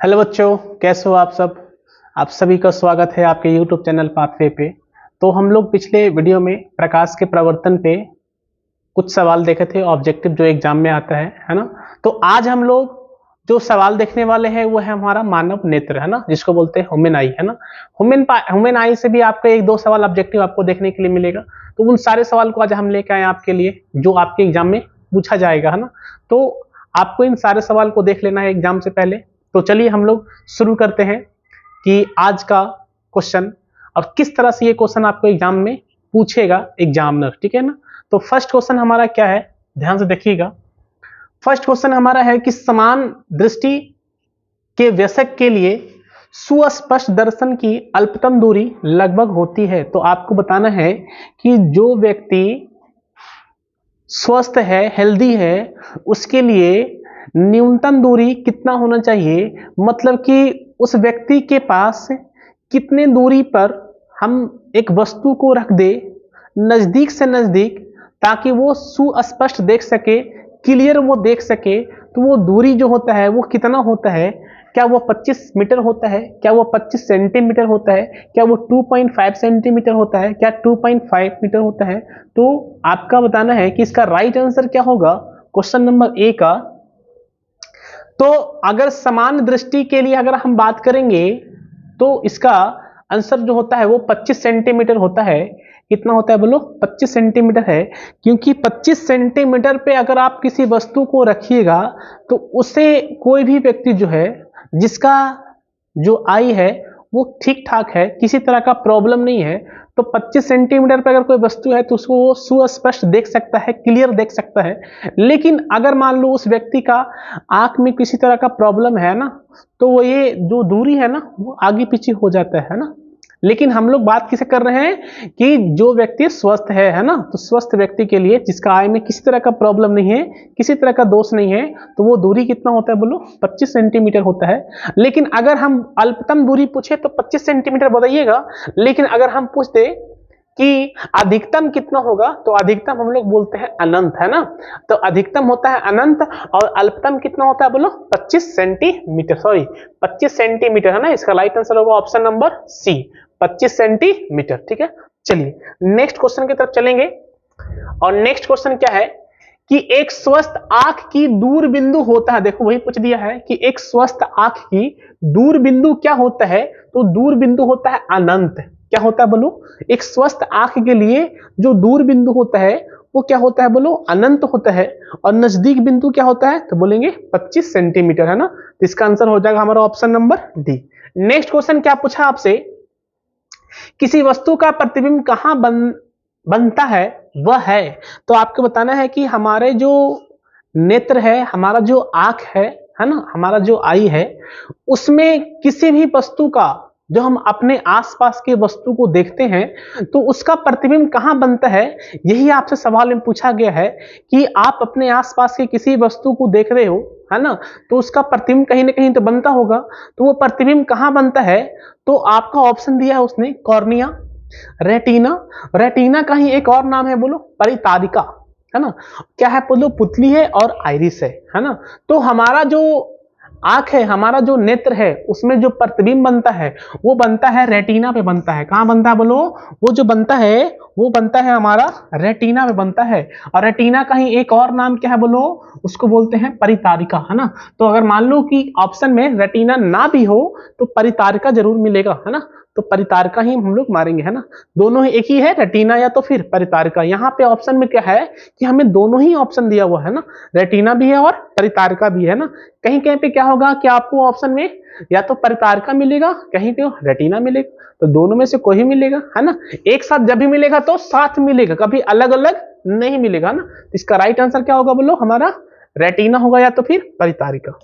Hello बच्चों, कैसे हो आप सब। आप सभी का स्वागत है आपके यूट्यूब चैनल पाथवे पे। तो हम लोग पिछले वीडियो में प्रकाश के प्रवर्तन पे कुछ सवाल देखे थे, ऑब्जेक्टिव जो एग्जाम में आता है ना। तो आज हम लोग जो सवाल देखने वाले हैं वो है हमारा मानव नेत्र, है ना, जिसको बोलते हैं ह्यूमन आई, है ना। ह्यूमन आई से भी आपका एक दो सवाल ऑब्जेक्टिव आपको देखने के लिए मिलेगा। तो उन सारे सवाल को आज हम लेके आए आपके लिए, जो आपके एग्जाम में पूछा जाएगा, है ना। तो आपको इन सारे सवाल को देख लेना है एग्जाम से पहले। तो चलिए हम लोग शुरू करते हैं कि आज का क्वेश्चन और किस तरह से ये क्वेश्चन आपको एग्जाम में पूछेगा एग्जामिनर, ठीक है ना। तो फर्स्ट क्वेश्चन हमारा क्या है, ध्यान से देखिएगा। फर्स्ट क्वेश्चन हमारा है कि समान दृष्टि के वयस्क के लिए सुस्पष्ट दर्शन की अल्पतम दूरी लगभग होती है। तो आपको बताना है कि जो व्यक्ति स्वस्थ है, हेल्दी है, उसके लिए न्यूनतम दूरी कितना होना चाहिए, मतलब कि उस व्यक्ति के पास कितने दूरी पर हम एक वस्तु को रख दे नजदीक से नजदीक, ताकि वो सुस्पष्ट देख सके, क्लियर वो देख सके। तो वो दूरी जो होता है वो कितना होता है, क्या वो 25 मीटर होता है, क्या वो 25 सेंटीमीटर होता है, क्या वो 2.5 सेंटीमीटर होता है, क्या 2.5 मीटर होता है। तो आपका बताना है कि इसका राइट आंसर क्या होगा क्वेश्चन नंबर ए का। तो अगर समान दृष्टि के लिए अगर हम बात करेंगे तो इसका आंसर जो होता है वो 25 सेंटीमीटर होता है। कितना होता है बोलो, 25 सेंटीमीटर है। क्योंकि 25 सेंटीमीटर पे अगर आप किसी वस्तु को रखिएगा तो उसे कोई भी व्यक्ति जो है, जिसका जो आई है वो ठीक ठाक है, किसी तरह का प्रॉब्लम नहीं है, तो 25 सेंटीमीटर पर अगर कोई वस्तु है तो उसको वो सुस्पष्ट देख सकता है, क्लियर देख सकता है। लेकिन अगर मान लो उस व्यक्ति का आंख में किसी तरह का प्रॉब्लम है ना, तो वो ये जो दूरी है ना वो आगे पीछे हो जाता है ना। लेकिन हम लोग बात किसे कर रहे हैं कि जो व्यक्ति स्वस्थ है ना, तो स्वस्थ व्यक्ति के लिए जिसका आय में किसी तरह का प्रॉब्लम नहीं है, किसी तरह का दोष नहीं है, तो वो दूरी कितना होता है बोलो, 25 सेंटीमीटर होता है। लेकिन अगर हम अल्पतम दूरी पूछे तो 25 सेंटीमीटर बताइएगा। लेकिन अगर हम पूछते कि अधिकतम कितना होगा, तो अधिकतम हम लोग बोलते हैं अनंत, है ना। तो अधिकतम होता है अनंत और अल्पतम कितना होता है बोलो, 25 सेंटीमीटर, सॉरी 25 सेंटीमीटर, है ना। इसका राइट आंसर होगा ऑप्शन नंबर सी, 25 सेंटीमीटर, ठीक है। चलिए नेक्स्ट क्वेश्चन की तरफ चलेंगे। और नेक्स्ट क्वेश्चन क्या है कि एक स्वस्थ आंख की दूर बिंदु होता है। देखो वही पूछ दिया है कि एक स्वस्थ आंख की दूर बिंदु क्या होता है, तो दूर बिंदु होता है अनंत। क्या होता है बोलो, एक स्वस्थ आंख के लिए जो दूर बिंदु होता है वो क्या होता है बोलो, अनंत होता है। और नजदीक बिंदु क्या होता है, तो बोलेंगे 25 सेंटीमीटर, है ना। तो इसका आंसर हो जाएगा हमारा option number D. Next question क्या पूछा आपसे, किसी वस्तु का प्रतिबिंब कहां बनता है वह है। तो आपको बताना है कि हमारे जो नेत्र है, हमारा जो आंख है ना, हमारा जो आई है, उसमें किसी भी वस्तु का, जो हम अपने आसपास के वस्तु को देखते हैं तो उसका प्रतिबिंब कहां बनता है। यही आपसे सवाल में पूछा गया है कि आप अपने आसपास के किसी वस्तु को देख रहे हो, है ना, तो उसका प्रतिबिंब कहीं ना कहीं तो बनता होगा। तो वो प्रतिबिंब कहां बनता है, तो आपका ऑप्शन दिया है उसने कॉर्निया, रेटिना। रेटिना का ही एक और नाम है बोलो परितारिका, है ना। क्या है बोलो, पुतली है और आइरिस है ना। तो हमारा जो आंख है, हमारा जो नेत्र है, उसमें जो प्रतिबिंब बनता है वो बनता है रेटिना पे बनता है। कहां बनता है बोलो, वो जो बनता है वो बनता है हमारा रेटिना में बनता है। और रेटिना का ही एक और नाम क्या है बोलो, उसको बोलते हैं परितारिका, है ना। तो अगर मान लो कि ऑप्शन में रेटिना ना भी हो तो परितारिका जरूर मिलेगा, है ना। तो परितारिका ही हम लोग मारेंगे, है ना। दोनों ही एक ही है, रेटिना या तो फिर परितारिका। यहाँ पे ऑप्शन में क्या है कि हमें दोनों ही ऑप्शन दिया हुआ है ना, रेटिना भी है और परितारिका भी है ना। कहीं कहीं पे क्या होगा कि आपको ऑप्शन में या तो परितारिका मिलेगा, कहीं पे रेटिना मिलेगा, तो दोनों में से कोई ही मिलेगा, है ना। एक साथ जब भी मिलेगा तो साथ मिलेगा, कभी अलग अलग नहीं मिलेगा ना। इसका राइट आंसर क्या होगा बोलो, हमारा रेटिना होगा या तो फिर परितारिका।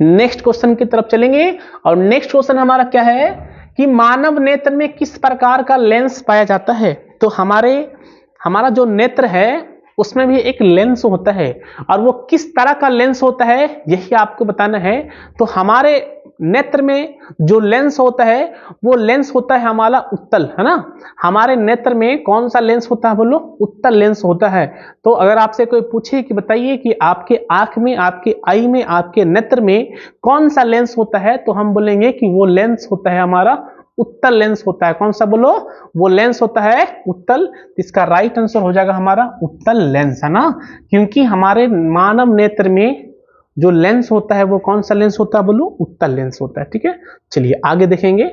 नेक्स्ट क्वेश्चन की तरफ चलेंगे। और नेक्स्ट क्वेश्चन हमारा क्या है कि मानव नेत्र में किस प्रकार का लेंस पाया जाता है। तो हमारा जो नेत्र है उसमें भी एक लेंस होता है, और वो किस तरह का लेंस होता है यही आपको बताना है। तो हमारे नेत्र में जो लेंस होता है वो लेंस होता है हमारा उत्तल, है ना। हमारे नेत्र में कौन सा लेंस होता है बोलो, उत्तल लेंस होता है। तो अगर आपसे कोई पूछे कि बताइए कि आपके आंख में, आपके आई में, आपके नेत्र में कौन सा लेंस होता है, तो हम बोलेंगे कि वो लेंस होता है हमारा उत्तल लेंस होता है। कौन सा बोलो, वो लेंस होता है उत्तल। इसका राइट आंसर हो जाएगा हमारा उत्तल लेंस, है ना। क्योंकि हमारे मानव नेत्र में जो लेंस होता है वो कौन सा लेंस होता है बोलो, उत्तल लेंस होता है। ठीक है, चलिए आगे देखेंगे।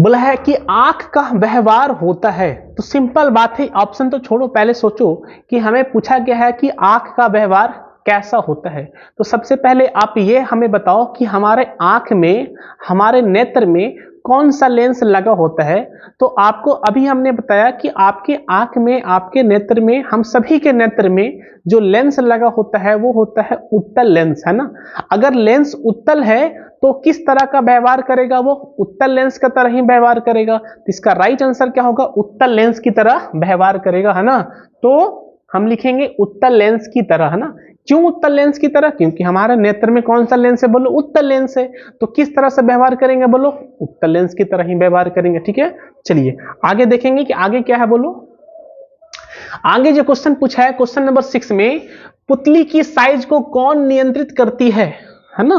बोला है कि आंख का व्यवहार होता है, तो सिंपल बात है, ऑप्शन तो छोड़ो, पहले सोचो कि हमें पूछा गया है कि आंख का व्यवहार कैसा होता है। तो सबसे पहले आप ये हमें बताओ कि हमारे आंख में, हमारे नेत्र में कौन सा लेंस लगा होता है। तो आपको अभी हमने बताया कि आपके आंख में, आपके नेत्र में, हम सभी के नेत्र में जो लेंस लगा होता है वो होता है उत्तल लेंस, है ना। अगर लेंस उत्तल है तो किस तरह का व्यवहार करेगा, वो उत्तल लेंस की तरह ही व्यवहार करेगा। तो इसका राइट आंसर क्या होगा, उत्तल लेंस की तरह व्यवहार करेगा, है ना। तो हम लिखेंगे उत्तल लेंस की तरह, है ना। क्यों उत्तल लेंस की तरह, क्योंकि हमारे नेत्र में कौन सा लेंस है बोलो, उत्तल लेंस है। तो किस तरह से व्यवहार करेंगे बोलो, उत्तल लेंस की तरह ही व्यवहार करेंगे। ठीक है, चलिए आगे देखेंगे कि आगे क्या है बोलो। आगे जो क्वेश्चन पूछा है, क्वेश्चन नंबर 6 में, पुतली की साइज को कौन नियंत्रित करती है ना।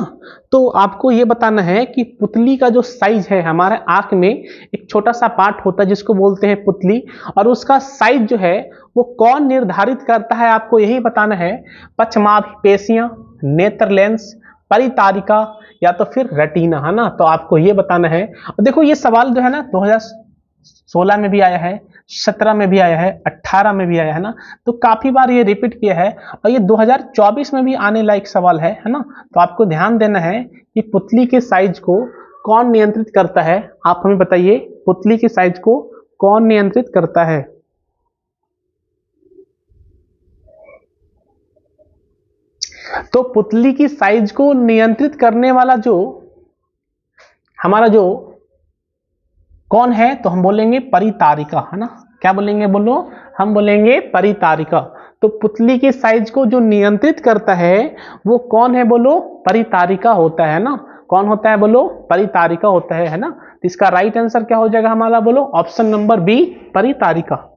तो आपको ये बताना है कि पुतली का जो साइज है, हमारे आंख में एक छोटा सा पार्ट होता है जिसको बोलते हैं पुतली, और उसका साइज जो है वो कौन निर्धारित करता है, आपको यही बताना है। पश्चमाभिपेशियां, नेत्र लेंस, परितारिका, या तो फिर रेटिना, है ना। तो आपको ये बताना है। और देखो ये सवाल जो है ना 2016 में भी आया है, 17 में भी आया है, 18 में भी आया है ना। तो काफी बार ये रिपीट किया है, और ये 2024 में भी आने लायक सवाल है ना। तो आपको ध्यान देना है कि पुतली के साइज को कौन नियंत्रित करता है। आप हमें बताइए, पुतली की साइज को कौन नियंत्रित करता है। तो पुतली की साइज को नियंत्रित करने वाला जो हमारा जो कौन है, तो हम बोलेंगे परितारिका, है ना। क्या बोलेंगे बोलो, हम बोलेंगे परितारिका। तो पुतली की साइज को जो नियंत्रित करता है वो कौन है बोलो, परितारिका होता है ना। कौन होता है बोलो, परितारिका होता है ना। तो इसका राइट आंसर क्या हो जाएगा हमारा बोलो, ऑप्शन नंबर बी, परितारिका।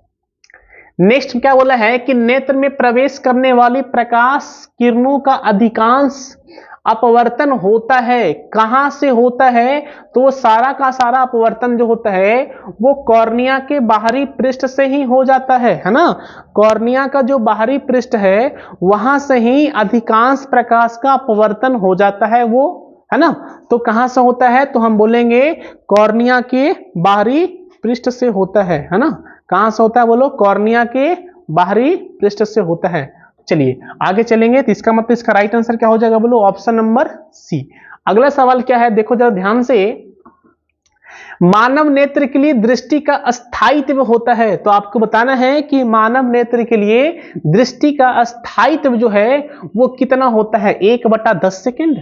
नेक्स्ट क्या बोला है कि नेत्र में प्रवेश करने वाली प्रकाश किरणों का अधिकांश अपवर्तन होता है, कहां से होता है, तो वो सारा का सारा अपवर्तन जो होता है वो कॉर्निया के बाहरी पृष्ठ से ही हो जाता है ना। कॉर्निया का जो बाहरी पृष्ठ है वहां से ही अधिकांश प्रकाश का अपवर्तन हो जाता है, वो, है ना। तो कहां से होता है, तो हम बोलेंगे कॉर्निया के बाहरी पृष्ठ से होता है ना। कहां से होता है बोलो, कॉर्निया के बाहरी पृष्ठ से होता है। चलिए आगे चलेंगे। तो इसका मतलब इसका राइट आंसर क्या हो जाएगा बोलो, ऑप्शन नंबर सी। अगला सवाल क्या है, देखो जरा ध्यान से। मानव नेत्र के लिए दृष्टि का अस्थायित्व होता है। तो आपको बताना है कि मानव नेत्र के लिए दृष्टि का अस्थायित्व जो है वो कितना होता है, 1/10 सेकेंड,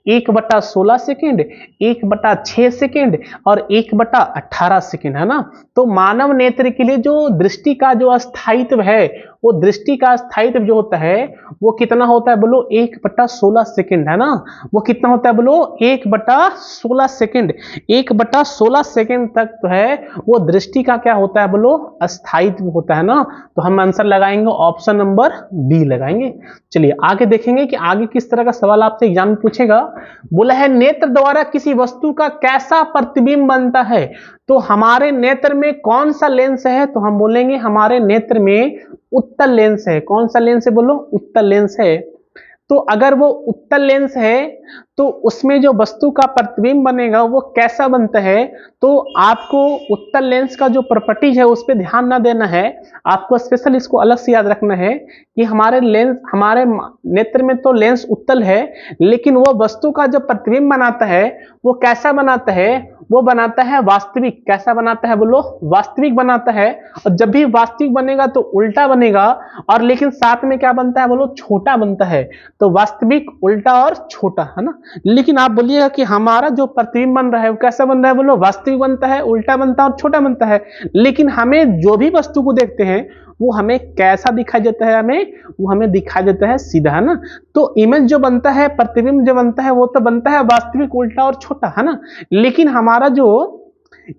1/16 सेकेंड, 1/6 सेकेंड और 1/18 सेकेंड, है ना। तो मानव नेत्र के लिए जो दृष्टि का जो अस्थायित्व है, वो दृष्टि का अस्थायित्व जो होता है वो कितना होता है बोलो, 1/16 सेकेंड, है ना। वो कितना होता है बोलो, 1/16 सेकेंड। 1/16 सेकेंड तक तो है वो दृष्टि का क्या होता है बोलो, अस्थायित्व होता है ना। तो हम आंसर लगाएंगे ऑप्शन नंबर बी लगाएंगे। चलिए आगे देखेंगे कि आगे किस तरह का सवाल आपसे एग्जाम में पूछेगा। बोला है नेत्र द्वारा किसी वस्तु का कैसा प्रतिबिंब बनता है। तो हमारे नेत्र में कौन सा लेंस है, तो हम बोलेंगे हमारे नेत्र में उत्तल लेंस है। कौन सा लेंस है बोलो, उत्तल लेंस है। तो अगर वो उत्तल लेंस है तो उसमें जो वस्तु का प्रतिबिंब बनेगा वो कैसा बनता है। तो आपको उत्तल लेंस का जो प्रॉपर्टीज है उस पर ध्यान ना देना है, आपको स्पेशल इसको अलग से याद रखना है कि हमारे नेत्र में तो लेंस उत्तल है, लेकिन वो वस्तु का जो प्रतिबिंब बनाता है वो कैसा बनाता है, वो बनाता है वास्तविक। कैसा बनाता है बोलो, वास्तविक बनाता है। और जब भी वास्तविक बनेगा तो उल्टा बनेगा, और लेकिन साथ में क्या बनता है बोलो, छोटा बनता है। तो वास्तविक, उल्टा और छोटा, है ना। लेकिन आप बोलिएगा कि हमारा जो प्रतिबिंब बन रहा है वो कैसा बन रहा है, बोलो वास्तविक बनता है, उल्टा बनता है और छोटा बनता है। लेकिन हमें जो भी वस्तु को देखते हैं वो हमें कैसा दिखाई देता है, वो हमें दिखाई देता है सीधा, है ना। तो इमेज जो बनता है, प्रतिबिंब जो बनता है वो तो बनता है वास्तविक, उल्टा और छोटा, है ना। लेकिन हमारा जो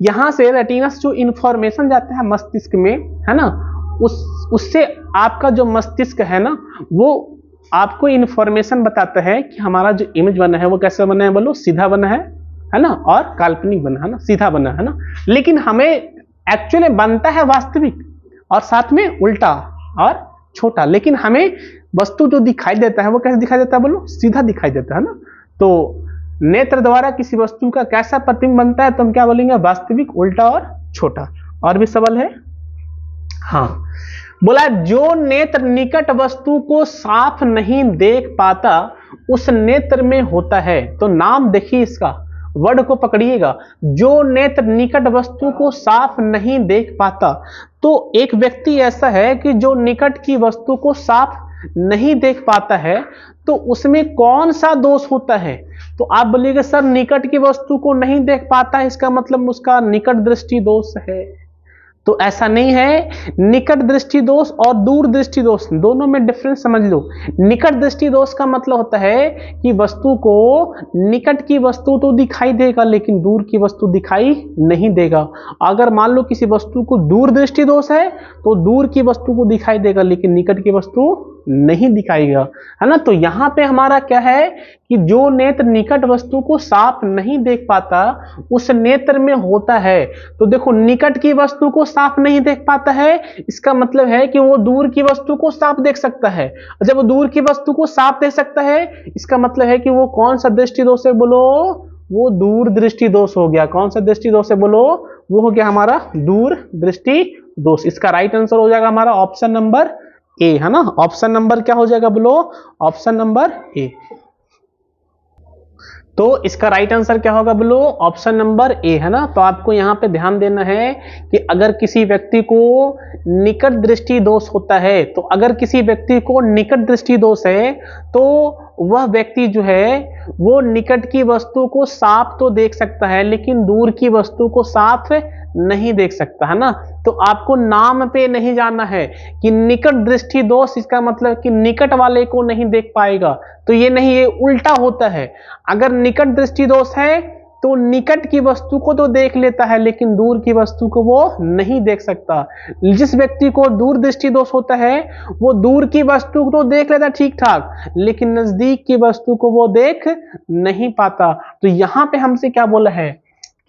यहां से रेटिना से जो इंफॉर्मेशन जाता है मस्तिष्क में, है ना, उससे आपका जो मस्तिष्क है ना वो आपको इंफॉर्मेशन बताता है कि हमारा जो इमेज बना है वो कैसा बना है, बोलो सीधा बना है ना, और काल्पनिक बना है ना, सीधा बना है ना। लेकिन हमें एक्चुअली बनता है वास्तविक और साथ में उल्टा और छोटा, लेकिन हमें वस्तु जो दिखाई देता है वो कैसे दिखाई देता है, बोलो सीधा दिखाई देता है ना। तो नेत्र द्वारा किसी वस्तु का कैसा प्रतिबिंब बनता है, तो हम क्या बोलेंगे, वास्तविक, उल्टा और छोटा। और भी सवाल है? हाँ, बोला जो नेत्र निकट वस्तु को साफ नहीं देख पाता उस नेत्र में होता है। तो नाम देखिए इसका, वर्ड को पकड़िएगा, जो नेत्र निकट वस्तु को साफ नहीं देख पाता। तो एक व्यक्ति ऐसा है कि जो निकट की वस्तु को साफ नहीं देख पाता है, तो उसमें कौन सा दोष होता है? तो आप बोलिएगा सर निकट की वस्तु को नहीं देख पाता है, इसका मतलब उसका निकट दृष्टि दोष है। तो ऐसा नहीं है। निकट दृष्टि दोष और दूर दृष्टि दोष दोनों में डिफरेंस समझ लो। निकट दृष्टि दोष का मतलब होता है कि वस्तु को निकट की वस्तु तो दिखाई देगा लेकिन दूर की वस्तु दिखाई नहीं देगा। अगर मान लो किसी वस्तु को दूर दृष्टि दोष है तो दूर की वस्तु को दिखाई देगा लेकिन निकट की वस्तु नहीं दिखाएगा, है ना। तो यहां पे हमारा क्या है कि जो नेत्र निकट वस्तु को साफ नहीं देख पाता उस नेत्र में होता है। तो देखो निकट की वस्तु को साफ नहीं देख पाता है, इसका मतलब है कि वो दूर की वस्तु को साफ देख सकता है। जब वो दूर की वस्तु को साफ देख सकता है इसका मतलब है कि वो कौन सा दृष्टि दोष है, बोलो वो दूर दृष्टि दोष हो गया। कौन सा दृष्टि दोष है, बोलो वो हो गया हमारा दूर दृष्टि दोष। इसका राइट आंसर हो जाएगा हमारा ऑप्शन नंबर ए, है ना। ऑप्शन नंबर क्या हो जाएगा, बोलो ऑप्शन नंबर ए। तो इसका राइट आंसर क्या होगा, बोलो ऑप्शन नंबर ए, है ना। तो आपको यहां पे ध्यान देना है कि अगर किसी व्यक्ति को निकट दृष्टि दोष होता है, तो अगर किसी व्यक्ति को निकट दृष्टि दोष है तो वह व्यक्ति जो है वो निकट की वस्तु को साफ तो देख सकता है लेकिन दूर की वस्तु को साफ नहीं देख सकता, है ना। तो आपको नाम पे नहीं जाना है कि निकट दृष्टि दोष, इसका मतलब कि निकट वाले को नहीं देख पाएगा, तो ये नहीं, ये उल्टा होता है। अगर निकट दृष्टि दोष है तो निकट की वस्तु को तो देख लेता है लेकिन दूर की वस्तु को वो नहीं देख सकता। जिस व्यक्ति को दूर दृष्टि दोष होता है वो दूर की वस्तु को तो देख लेता ठीक ठाक लेकिन नजदीक की वस्तु को वो देख नहीं पाता। तो यहां पे हमसे क्या बोला है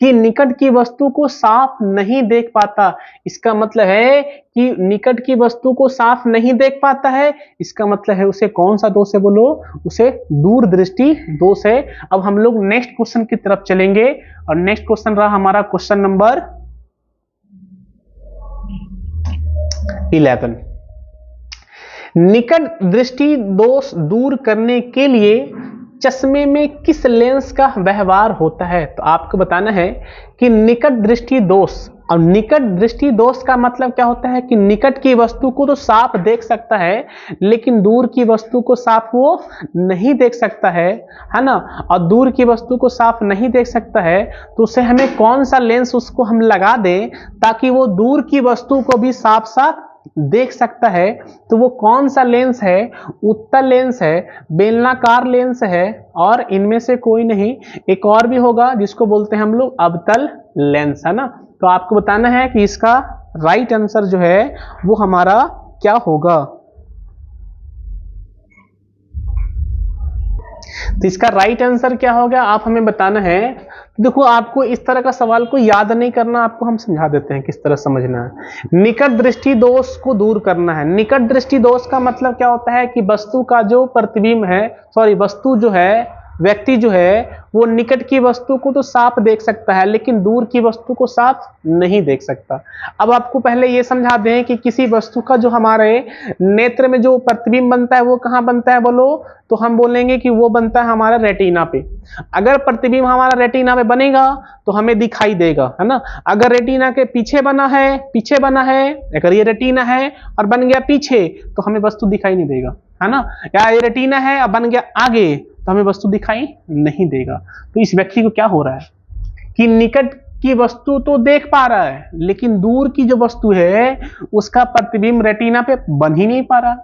कि निकट की वस्तु को साफ नहीं देख पाता, इसका मतलब है कि निकट की वस्तु को साफ नहीं देख पाता है, इसका मतलब है उसे कौन सा दोष है, बोलो उसे दूर दृष्टि दोष है। अब हम लोग नेक्स्ट क्वेश्चन की तरफ चलेंगे और नेक्स्ट क्वेश्चन रहा हमारा क्वेश्चन नंबर 11। निकट दृष्टि दोष दूर करने के लिए चश्मे में किस लेंस का व्यवहार होता है? तो आपको बताना है कि निकट दृष्टि दोष, और निकट दृष्टि दोष का मतलब क्या होता है कि निकट की वस्तु को तो साफ देख सकता है लेकिन दूर की वस्तु को साफ वो नहीं देख सकता है ना। और दूर की वस्तु को साफ नहीं देख सकता है तो उसे हमें कौन सा लेंस उसको हम लगा दें ताकि वो दूर की वस्तु को भी साफ साफ देख सकता है। तो वो कौन सा लेंस है, उत्तल लेंस है, बेलनाकार लेंस है, और इनमें से कोई नहीं, एक और भी होगा जिसको बोलते हैं हम लोग अवतल लेंस, है ना। तो आपको बताना है कि इसका राइट आंसर जो है वो हमारा क्या होगा। तो इसका राइट आंसर क्या होगा आप हमें बताना है। देखो आपको इस तरह का सवाल को याद नहीं करना, आपको हम समझा देते हैं किस तरह समझना है। निकट दृष्टि दोष को दूर करना है। निकट दृष्टि दोष का मतलब क्या होता है कि वस्तु का जो प्रतिबिंब है, वस्तु जो है, व्यक्ति जो है वो निकट की वस्तु को तो साफ देख सकता है लेकिन दूर की वस्तु को साफ नहीं देख सकता। अब आपको पहले ये समझा दें कि किसी वस्तु का जो हमारे नेत्र में जो प्रतिबिंब बनता है वो कहाँ बनता है, बोलो तो हम बोलेंगे कि वो बनता है हमारा रेटिना पे। अगर प्रतिबिंब हमारा रेटिना पे बनेगा तो हमें दिखाई देगा, है ना। अगर रेटिना के पीछे बना है, अगर ये रेटिना है और बन गया पीछे तो हमें वस्तु दिखाई नहीं देगा, है ना। या ये रेटिना है और बन गया आगे तो हमें वस्तु दिखाई नहीं देगा। तो इस व्यक्ति को क्या हो रहा है कि निकट की वस्तु तो देख पा रहा है, लेकिन दूर की जो वस्तु है उसका प्रतिबिंब रेटिना पे बन ही नहीं पा रहा।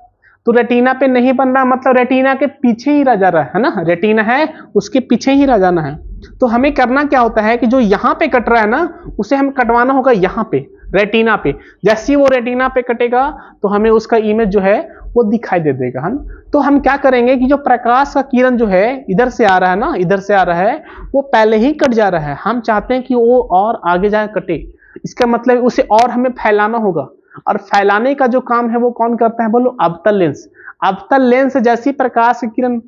तो रेटिना पे नहीं बन रहा मतलब रेटिना के पीछे ही रह जा रहा है ना, रेटिना है उसके पीछे ही रह जाना है। तो हमें करना क्या होता है कि जो यहाँ पे कट रहा है ना उसे हम कटवाना होगा यहाँ पे रेटिना पे। जैसे ही वो रेटिना पे कटेगा तो हमें उसका इमेज जो है वो दिखाई दे देगा, है ना। तो हम क्या करेंगे कि जो प्रकाश का किरण जो है इधर से आ रहा है ना, इधर से आ रहा है, वो पहले ही कट जा रहा है। हम चाहते हैं कि वो और आगे जाकर कटे, इसका मतलब उसे और हमें फैलाना होगा। और फैलाने का जो काम है वो कौन करता है बोलो, अवतल लेंस। अवतल लेंस जैसी प्रकाश की किरण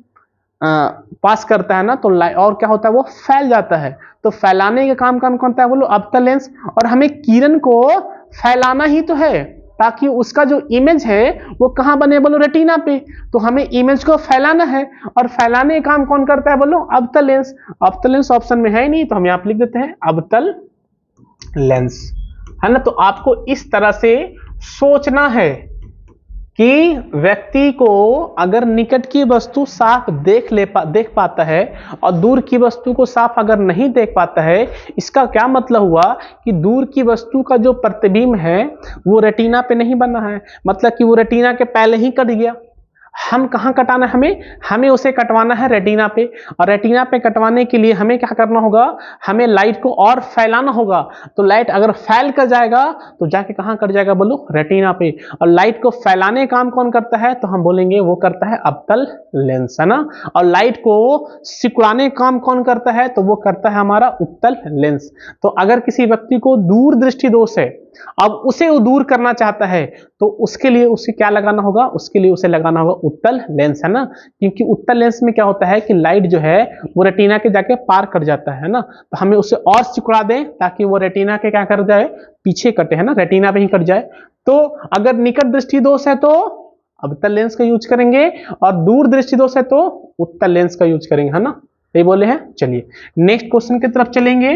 पास करता है ना तो और क्या होता है वो फैल जाता है। तो फैलाने का काम कौन करता है बोलो, अवतल लेंस। और हमें किरण को फैलाना ही तो है ताकि उसका जो इमेज है वो कहां बने बोलो, रेटिना पे। तो हमें इमेज को फैलाना है और फैलाने का काम कौन करता है बोलो, अवतल लेंस। अवतल लेंस ऑप्शन में है ही नहीं तो हम यहां पर लिख देते हैं अवतल लेंस, है ना। तो आपको इस तरह से सोचना है कि व्यक्ति को अगर निकट की वस्तु साफ देख पाता है और दूर की वस्तु को साफ अगर नहीं देख पाता है, इसका क्या मतलब हुआ कि दूर की वस्तु का जो प्रतिबिंब है वो रेटिना पे नहीं बना है, मतलब कि वो रेटिना के पहले ही कट गया। हम कहाँ कटाना है, हमें उसे कटवाना है रेटिना पे। और रेटिना पे कटवाने के लिए हमें क्या करना होगा, हमें लाइट को और फैलाना होगा। तो लाइट अगर फैल कर जाएगा तो जाके कहाँ कट जाएगा बोलो, रेटिना पे। और लाइट को फैलाने का काम कौन करता है तो हम बोलेंगे वो करता है अवतल लेंस, है ना। और लाइट को सिकुड़ाने का काम कौन करता है तो वो करता है हमारा उत्तल लेंस। तो अगर किसी व्यक्ति को दूर दृष्टि दोष है, अब उसे वो दूर करना चाहता है तो उसके लिए उसे क्या लगाना होगा, उसके लिए उसे लगाना होगा उत्तल लेंस, है ना। क्योंकि उत्तल लेंस में क्या होता है कि लाइट जो है वो रेटिना के जाके पार कर जाता है ना। तो हमें उसे और सिकुड़ा दें ताकि वो रेटिना के क्या कर जाए, पीछे कटे, है ना, रेटिना पे ही कट जाए। तो अगर निकट दृष्टि दोष है तो अवतल लेंस का यूज करेंगे और दूर दृष्टि दोष है तो उत्तल लेंस का यूज करेंगे, है ना। ये बोले हैं। चलिए नेक्स्ट क्वेश्चन की तरफ चलेंगे।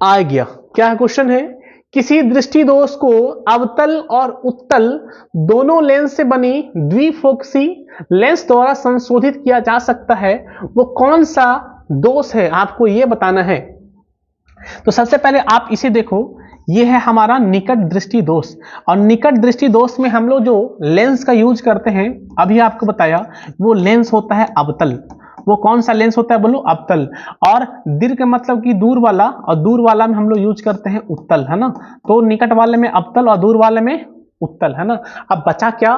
आ गया, क्या क्वेश्चन है, किसी दृष्टि दोष को अवतल और उत्तल दोनों लेंस से बनी द्विफोकसी लेंस द्वारा संशोधित किया जा सकता है, वो कौन सा दोष है आपको ये बताना है। तो सबसे पहले आप इसे देखो, ये है हमारा निकट दृष्टि दोष। और निकट दृष्टि दोष में हम लोग जो लेंस का यूज करते हैं अभी आपको बताया, वो लेंस होता है अवतल। वो कौन सा लेंस होता है बोलो, अवतल। और दीर्घ मतलब कि दूर वाला, और दूर वाला में हम लोग यूज करते हैं उत्तल, है ना। तो निकट वाले में अवतल और दूर वाले में उत्तल, है ना। अब बचा क्या,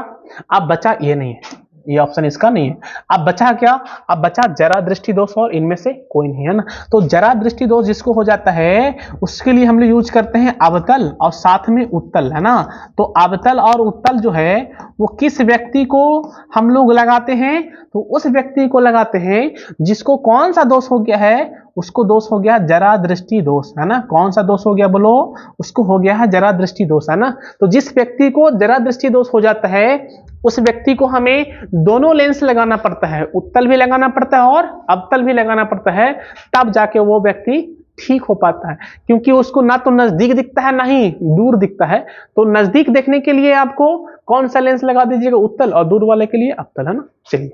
अब बचा ये नहीं है, ये ऑप्शन इसका नहीं है। अब बचा क्या, अब बचा जरा दृष्टि दोष और इनमें से कोई नहीं, है ना। तो जरा दृष्टि दोष जिसको हो जाता है उसके लिए हम लोग यूज करते हैं अवतल और साथ में उत्तल, है ना। तो अवतल और उत्तल जो है वो किस व्यक्ति को हम लोग लगाते हैं, तो उस व्यक्ति को लगाते हैं जिसको कौन सा दोष हो गया है, उसको दोष हो गया जरा दृष्टि दोष, है ना। कौन सा दोष हो गया बोलो, उसको हो गया है जरा दृष्टि दोष, है ना। तो जिस व्यक्ति को जरा दृष्टि दोष हो जाता है उस व्यक्ति को हमें दोनों लेंस लगाना पड़ता है, उत्तल भी लगाना पड़ता है और अवतल भी लगाना पड़ता है, तब जाके वो व्यक्ति ठीक हो पाता है। क्योंकि उसको ना तो नजदीक दिखता है ना ही दूर दिखता है। तो नजदीक देखने के लिए आपको कौन सा लेंस लगा दीजिएगा, उत्तल, और दूर वाले के लिए अवतल, है ना। चलिए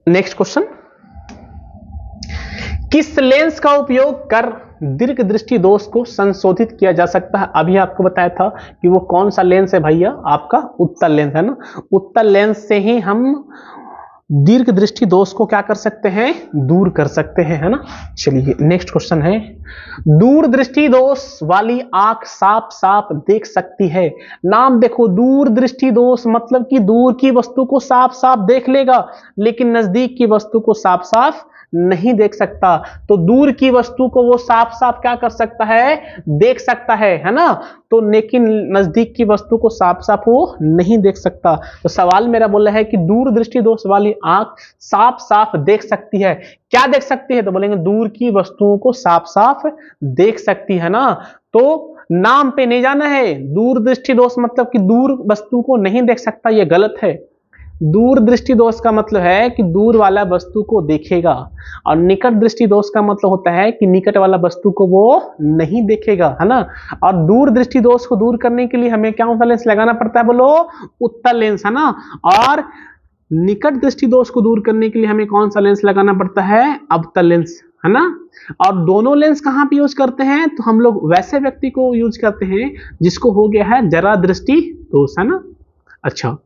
नेक्स्ट क्वेश्चन, किस लेंस का उपयोग कर दीर्घ दृष्टि दोष को संशोधित किया जा सकता है। अभी आपको बताया था कि वो कौन सा लेंस है भैया, आपका उत्तल लेंस, है ना। उत्तल लेंस से ही हम दीर्घ दृष्टि दोष को क्या कर सकते हैं, दूर कर सकते हैं, है ना। चलिए नेक्स्ट क्वेश्चन है, दूर दृष्टि दोष वाली आंख साफ साफ देख सकती है। नाम देखो, दूर दृष्टि दोष मतलब कि दूर की वस्तु को साफ साफ देख लेगा लेकिन नजदीक की वस्तु को साफ साफ नहीं देख सकता। तो दूर की वस्तु को वो साफ साफ क्या कर सकता है, देख सकता है ना। तो लेकिन नजदीक की वस्तु को साफ साफ वो नहीं देख सकता। तो सवाल मेरा बोला है कि दूर दृष्टि दोष वाली आंख साफ साफ देख सकती है, क्या देख सकती है, तो बोलेंगे दूर की वस्तुओं को साफ साफ देख सकती है ना। तो नाम पे नहीं जाना है, दूर दृष्टि दोष मतलब कि दूर वस्तु को नहीं देख सकता, ये गलत है। दूर दृष्टि दोष का मतलब है कि दूर वाला वस्तु को देखेगा, और निकट दृष्टि दोष का मतलब होता है कि निकट वाला वस्तु को वो नहीं देखेगा, है ना। और दूर दृष्टि दोष को दूर करने के लिए हमें क्या सा लेंस लगाना पड़ता है बोलो, उत्तल लेंस, है ना। और निकट दृष्टि दोष को दूर करने के लिए हमें कौन सा लेंस लगाना पड़ता है? अवतल लेंस, है ना। और दोनों लेंस कहाँ पे यूज करते हैं? तो हम लोग वैसे व्यक्ति को यूज करते हैं जिसको हो गया है जरा दृष्टि दोष, है ना। अच्छा,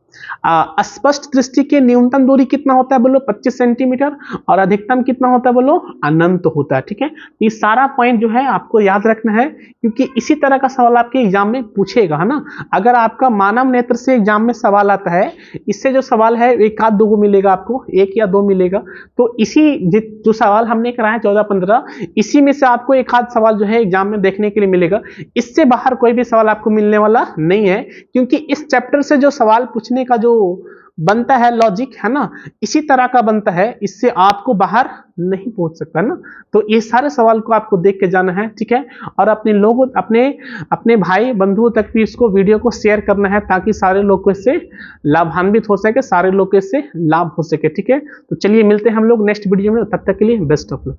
स्पष्ट दृष्टि के न्यूनतम दूरी कितना होता है बोलो? 25 सेंटीमीटर। और अधिकतम कितना होता है बोलो? अनंत होता है। ठीक है, ये सारा पॉइंट जो है आपको याद रखना है, क्योंकि इसी तरह का सवाल आपके एग्जाम में पूछेगा, है ना। अगर आपका मानव नेत्र से एग्जाम में सवाल आता है, इससे जो सवाल है एक आध दो मिलेगा आपको, एक या दो मिलेगा। तो इसी जो सवाल हमने कराया 14-15, इसी में से आपको एक आध सवाल जो है एग्जाम में देखने के लिए मिलेगा। इससे बाहर कोई भी सवाल आपको मिलने वाला नहीं है, क्योंकि इस चैप्टर से जो सवाल पूछने का जो बनता है लॉजिक, है ना, इसी तरह का बनता है, इससे आपको बाहर नहीं पहुंच सकता ना। तो ये सारे सवाल को आपको देख के जाना है, ठीक है। और अपने लोगों, अपने भाई बंधुओं तक भी इसको वीडियो को शेयर करना है, ताकि सारे लोग को इससे लाभान्वित हो सके, सारे लोग को इससे लाभ हो सके, ठीक है। तो चलिए मिलते हैं हम लोग नेक्स्ट वीडियो में, तब तक के लिए बेस्ट ऑफ लक।